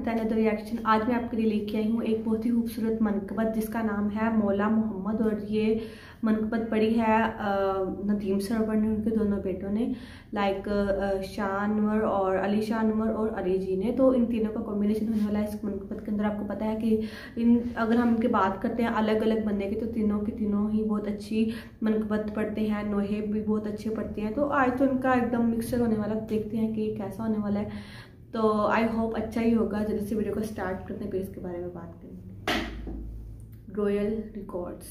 With another reaction. आज मैं आपके लिए लेके आई हूँ एक बहुत ही खूबसूरत मनक़बत जिसका नाम है मौला मोहम्मद। और ये मनक़बत पढ़ी है नदीम सरवर ने, उनके दोनों बेटों ने, लाइक शाह अनवर और अली शाह अनवर और अली जी ने। तो इन तीनों का कॉम्बिनेशन होने वाला है इस मनक़बत के अंदर। आपको पता है कि अगर हम इनकी बात करते हैं अलग अलग बंदे की, तो तीनों के तीनों ही बहुत अच्छी मनक़बत पढ़ते हैं, नोहे भी बहुत अच्छे पढ़ते हैं। तो आज तो इनका एकदम मिक्सर होने वाला, देखते हैं कि कैसा होने वाला है। तो आई होप अच्छा ही होगा। जल्दी से वीडियो को स्टार्ट करते हैं, फिर इसके बारे में बात करेंगे। Royal records.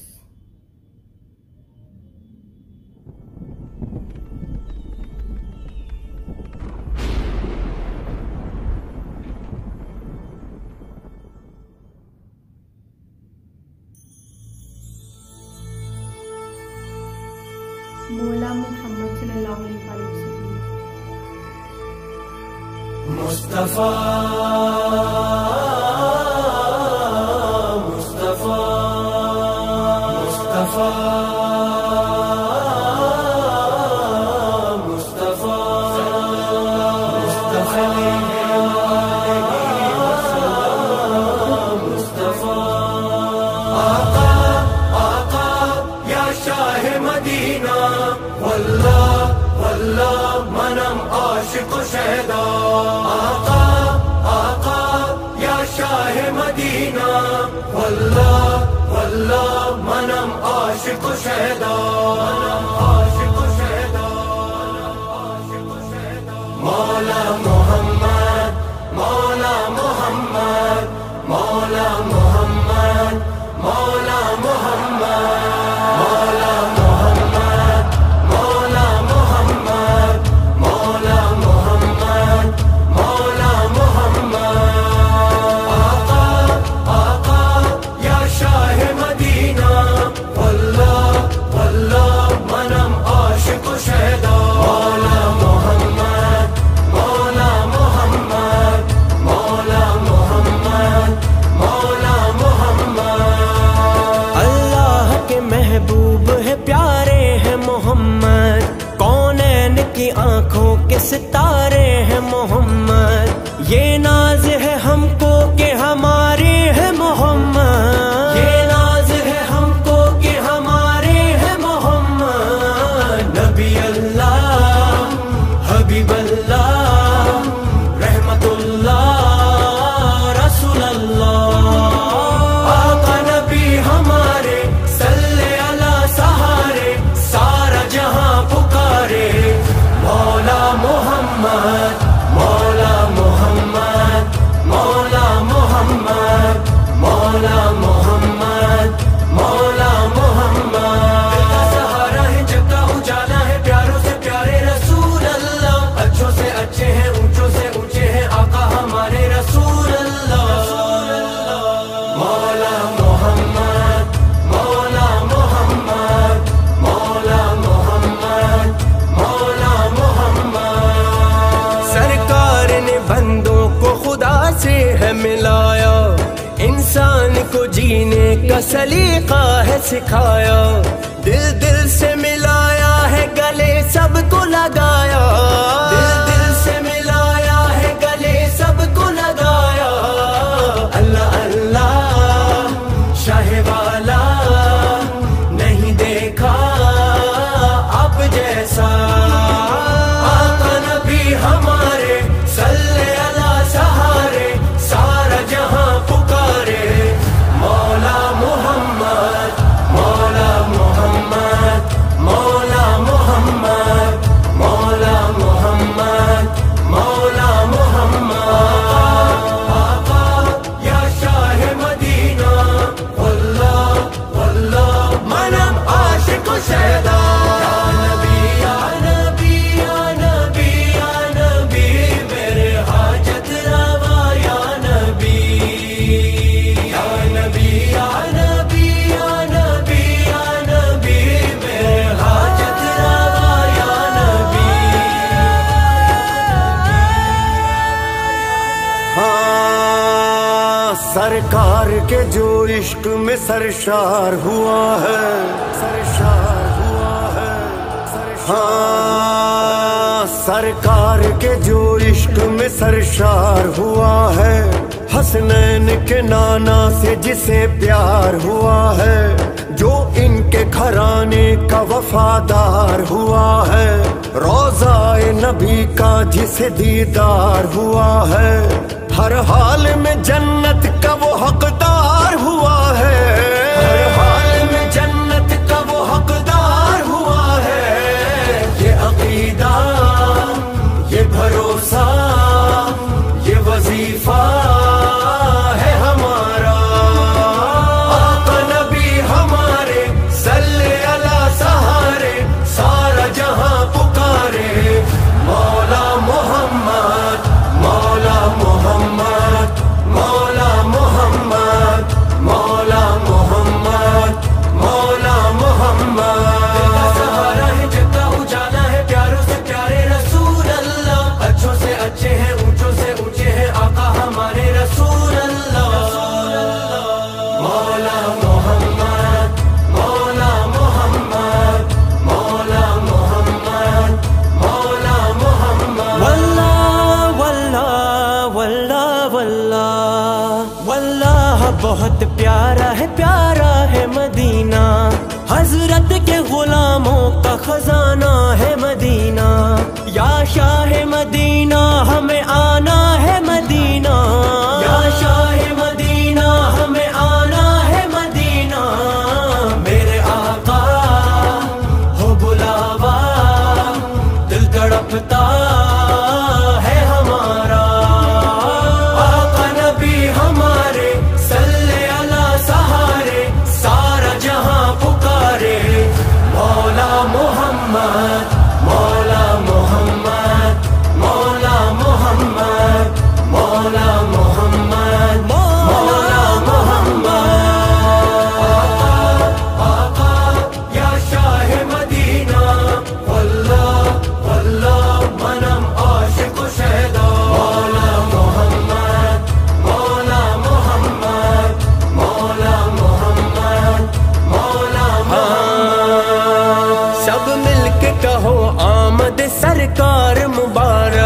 मौला मोहम्मद सल्लल्लाहु अलैहि वसल्लम। मुस्तफा मुस्तफा मुस्तफा मुस्तफा मुस्तफा आका आका या शाह मदीना, वल्लाह वल्लाह मनम आशिक शहदा। आका आका या शाह मदीना, वल्लाह वल्लाह मनम आशिक शहदा। आशिक शहदा आशिक शहदा। मौला मोहम्मद मौला मोहम्मद मौला मोहम्मद मौला मोहम्मद मौला मोहम्मद मौला मोहम्मद मौला मोहम्मद मौला मोहम्मद। आका आका या शाह मदीना, वल्लाह वल्लाह मनम आशिक शहदा। मौला मोहम्मद मौला मोहम्मद मौला मोहम्मद मौला मोहम्मद। अल्लाह के महबूब है, प्यारे हैं मोहम्मद, कौनैन की आंखों के सितारे हैं मोहम्मद। ये नाज है हमको कि हमारे हैं मोहम्मद, ये नाज है हमको कि हमारे हैं मोहम्मद। नबी अल्लाह हबीब अल्लाह रहमतुल्लाह रसूल अल्लाह। आका नबी हमारे सल्ले अला सहारे, सारा जहां पुकारे। मौला मोहम्मद मौला मोहम्मद मौला मोहम्मद मौला मोहम्मद मौला मोहम्मद। दिल का सहारा है, जग का उजाला है, प्यारों से प्यारे रसूल अल्लाह। अच्छों से अच्छे हैं, ऊंचों से ऊंचे हैं, आका हमारे रसूल अल्लाह। मौला मोहम्मद मौला मोहम्मद मौला मोहम्मद मौला मोहम्मद। सरकार ने बंदों को खुदा से है मिलाया, इंसान को जीने का सलीका है सिखाया। दिल दिल से मिलाया है, गले सबको लगाया। दिल दिल से मिलाया है, गले सबको लगाया। अल्लाह अल्लाह शाह वाला नहीं देखा अब जैसा। आका नबी हमारे सल्ले अला सहारे, सारा जहां पुकारे। मौला मोहम्मद मौला मोहम्मद मौला मोहम्मद मौला मोहम्मद मौला मोहम्मद। आका या शाह मदीना, वल्लाह वल्लाह मनम आशिक शहदा। या नबी या नबी या नबी या नबी, मेरे हाजत रवा या नबी। या नबी या नबी या नबी या नबी, मेरे हाजत रवा या नबी। हाँ, सरकार के जो इश्क में सरशार हुआ है, सरशार हुआ है। हाँ, सरकार के जो इश्क में सरशार हुआ है, حسنین کے نانا سے جسے پیار ہوا ہے، جو ان کے گھرانے کا وفادار ہوا ہے، روضہ نبی کا جسے دیدار ہوا ہے، ہر حال میں جنت کا وہ حقدار ہوا ہے، ہر حال میں جنت کا وہ حقدار ہوا ہے۔ یہ عقیدہ، یہ بھروسہ، یہ وظیفہ ہے ہمارا، آقا نبی ہمارے صلی اللہ سہارے، سارا جہاں پکارے، مولا محمد، مولا محمد، مولا محمد، مولا محمد، مولا محمد۔ دل کا سہارا ہے، جگ کا اجالا ہے، پیاروں سے پیارے رسول اللہ، اچھوں سے اچھے ہیں، اونچوں سے اونچے ہیں آقا ہمارے رسول اللہ۔ مولا محمد، مولا محمد، مولا محمد، مولا محمد۔ واللہ واللہ واللہ واللہ واللہ بہت پیارا ہے مدینہ، حضرت کے غلاموں کا خزانہ ہے مدینہ، یا شاہ مدینہ ہمیں آنا ہے مدینہ، یا شاہ مدینہ ہمیں آنا ہے مدینہ، میرے آقا ہو بلاوا دل تڑپتا ہے ہمارا، آقا نبی ہمارے صلی اللہ سہارے، سارا جہاں پکارے، مولا محمد، مولا محمد، مولا محمد، مولا محمد، مولا محمد۔ آقا یا شاہ مدینہ، واللہ واللہ منم عاشق و شیدا، مولا محمد، مولا محمد، مولا محمد، مولا محمد۔ سب مل کے کہو آمد سرکار مبارک،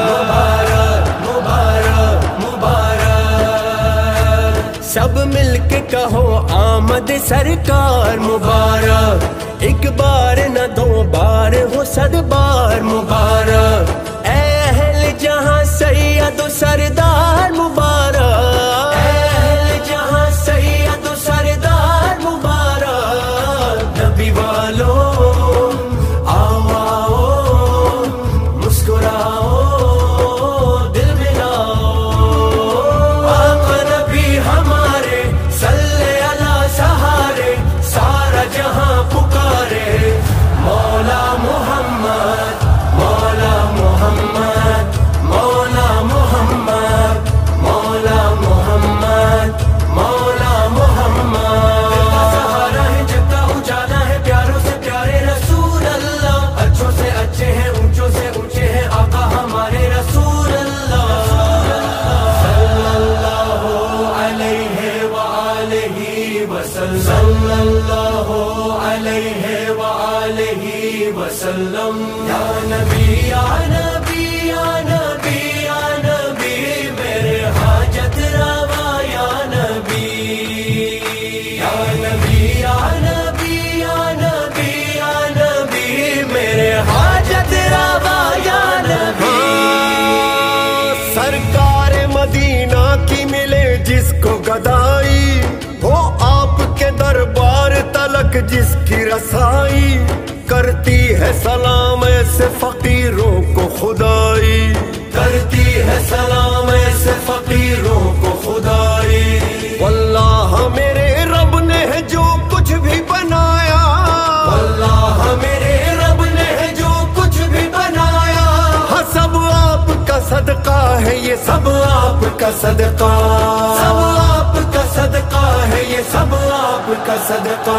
مبارک مبارک مبارک، سب مل کے کہو آمد سرکار مبارک، ایک بار نہ دو بار ہو 100 بار مبارک، اے اہل جہاں سید و سردار مبارک، اے اہل جہاں سید و سردار مبارک، نبی والو آؤ آؤ مسکراؤ دل ملاؤ، آقا نبی ہمارے صلی اللہ سہارے، سارا جہاں پکارے، مولا محمد، مولا محمد، مولا محمد، مولا محمد، مولا محمد۔ دل کا سہارا ہے، جگ کا اجالا ہے، پیاروں سے پیارے رسول اللہ، اچھوں سے اچھے ہیں، اونچوں سے اونچے ہیں آقا ہمارے رسول اللہ، صلی اللہ علیہ وآلہ وسلم، صلی اللہ علیہ وآلہ وسلم، یا نبی یا نبی یا نبی یا نبی، میرے حاجت روا یا نبی، یا نبی یا نبی یا نبی یا نبی، میرے حاجت روا یا نبی۔ سرکار مدینہ کی ملے جس کو گدائی، ہو آپ کے دربار تلک جس کی رسائی، کرتی ہے سلام ایسے فقیروں کو خدائی، کرتی ہے سلام ایسے فقیروں کو خدائی، واللہ میرے رب نے ہے جو کچھ بھی بنایا، واللہ میرے رب نے ہے جو کچھ بھی بنایا، ہاں سب آپ کا صدقہ ہے، یہ سب آپ کا صدقہ، سب آپ کا صدقہ ہے، یہ سب آپ کا صدقہ،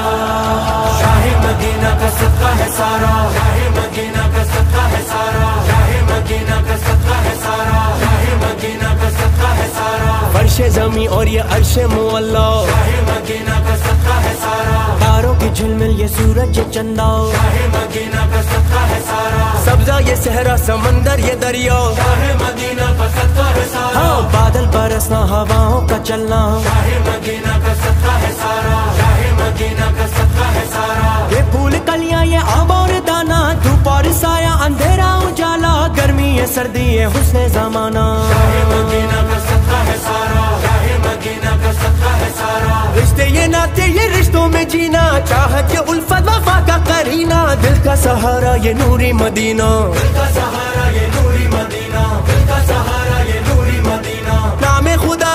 شاہ مدینہ کا صدقہ ہے سارا، شاہ مدینہ کا صدقہ ہے سارا، شاہ مدینہ کا صدقہ ہے سارا، شاہ مدینہ کا صدقہ ہے سارا، فرش زمین اور یہ عرش معلا، شاہ مدینہ کا صدقہ ہے سارا، تاروں کی جھلمل یہ سورج یہ چندہ، شاہ مدینہ کا صدقہ ہے سارا، سبزہ یہ صحرا سمندر یہ دریا، شاہ مدینہ کا صدقہ ہے سارا، ہاں بادل बादल बरसना हवाओं का चलना, शाहे मदीना का सदका है सारा, शाहे मदीना का सदका है सारा। ये फूल कलियां ये आम और दाना, धूप और साया अंधेरा उजाला, गर्मी है सर्दी है हुस्न ज़माना, शाहे मदीना का सदका है सारा, शाहे मदीना का सदका है सारा। रिश्ते ये नाते ये रिश्तों में जीना, चाहत ये उल्फत वफा का करीना, दिल का सहारा ये नूरी मदीना, दिल का सहारा ये नूरी मदीना, दिल का सहारा ये नूरी मदीना। नामे खुदा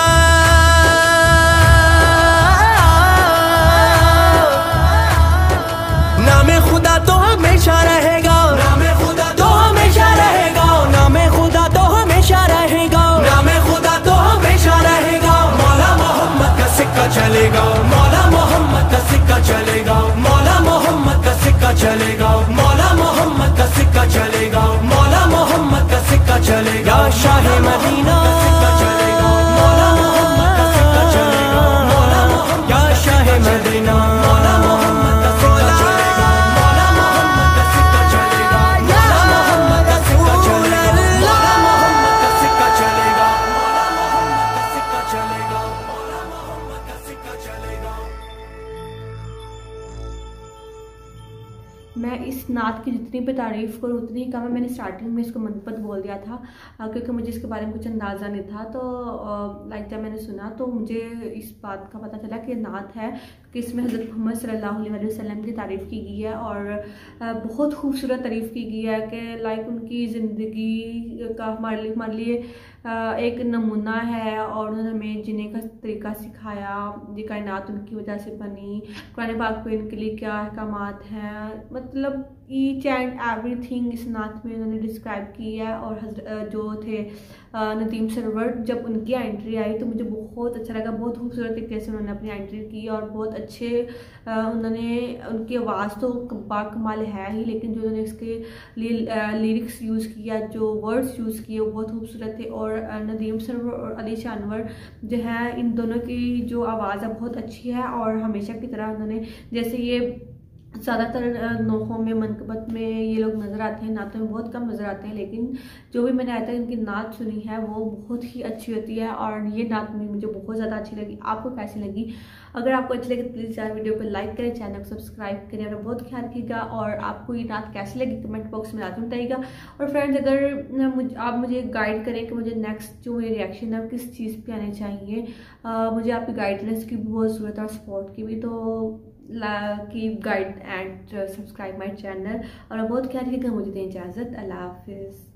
नामे खुदा तो हमेशा रहेगा, नामे खुदा तो हमेशा रहेगा, नामे खुदा तो हमेशा रहेगा, नामे खुदा तो हमेशा रहेगा। मौला मोहम्मद का सिक्का चलेगा, मौला मोहम्मद का सिक्का चलेगा, मौला मोहम्मद का सिक्का चलेगा, मौला मोहम्मद का सिक्का चलेगा, मौला मोहम्मद का सिक्का चलेगा। शाहे मदीना चलेगा, मौला मोहम्मद का सिक्का चलेगा, मौला मोहम्मद या शाहे मदीना, मौला मोहम्मद का सिक्का चलेगा, मौला मोहम्मद का सिक्का चलेगा, मौला मोहम्मद का सिक्का चलेगा, मौला मोहम्मद का सिक्का चलेगा, मौला मोहम्मद का सिक्का चलेगा, मौला मोहम्मद का सिक्का चलेगा। मैं इस नात की जितनी भी तारीफ़ करूँ उतनी ही कम है। मैंने स्टार्टिंग में इसको मनपत बोल दिया था क्योंकि मुझे इसके बारे में कुछ अंदाज़ा नहीं था। तो लाइक जब मैंने सुना तो मुझे इस बात का पता चला कि नात है कि इसमें हज़रत मोहम्मद सल्लल्लाहु अलैहि वसल्लम की तारीफ़ की गई है और बहुत खूबसूरत तारीफ़ की गई है कि लाइक उनकी ज़िंदगी का हमारे लिए एक नमूना है और उन्होंने हमें जीने का तरीका सिखाया। ये कायनात उनकी वजह से बनी, कुरान पाक में इनके लिए क्या अहकामात हैं, मतलब ईच एंड एवरीथिंग इस नात में उन्होंने डिस्क्राइब की है। और जो थे नदीम सरवर, जब उनकी एंट्री आई तो मुझे बहुत अच्छा लगा, बहुत खूबसूरत तरीके से उन्होंने अपनी एंट्री की और बहुत अच्छे उन्होंने उनकी आवाज़ तो बाकमाल है ही, लेकिन जो उन्होंने इसके लिए लिरिक्स यूज़ किया, जो वर्ड्स यूज़ किए वो बहुत खूबसूरत थे। और नदीम सरवर और अली शानवर जो है, इन दोनों की जो आवाज़ है बहुत अच्छी है और हमेशा की तरह उन्होंने, जैसे ये ज़्यादातर नोहों में मनकबत में ये लोग नज़र आते हैं, नातों में बहुत कम नज़र आते हैं, लेकिन जो भी मैंने आज तक इनकी नात सुनी है वो बहुत ही अच्छी होती है और ये नात मुझे बहुत ज़्यादा अच्छी लगी। आपको कैसी लगी? अगर आपको अच्छी लगी तो प्लीज़ यार वीडियो को लाइक करें, चैनल को सब्सक्राइब करें, अपना बहुत ख्याल रखिएगा। और आपको ये नात कैसी लगी कमेंट बॉक्स में लाजमी बताइएगा। और फ्रेंड्स, अगर आप मुझे गाइड करें कि मुझे नेक्स्ट जो मेरी रिएक्शन है किस चीज़ पे आने चाहिए, मुझे आपकी गाइडेंस की भी बहुत ज़रूरत है और सपोर्ट की भी, तो keep guide and subscribe my channel. और बहुत ख्याल रखिएगा। मुझे दें इजाज़त। अल्लाह हाफिज़।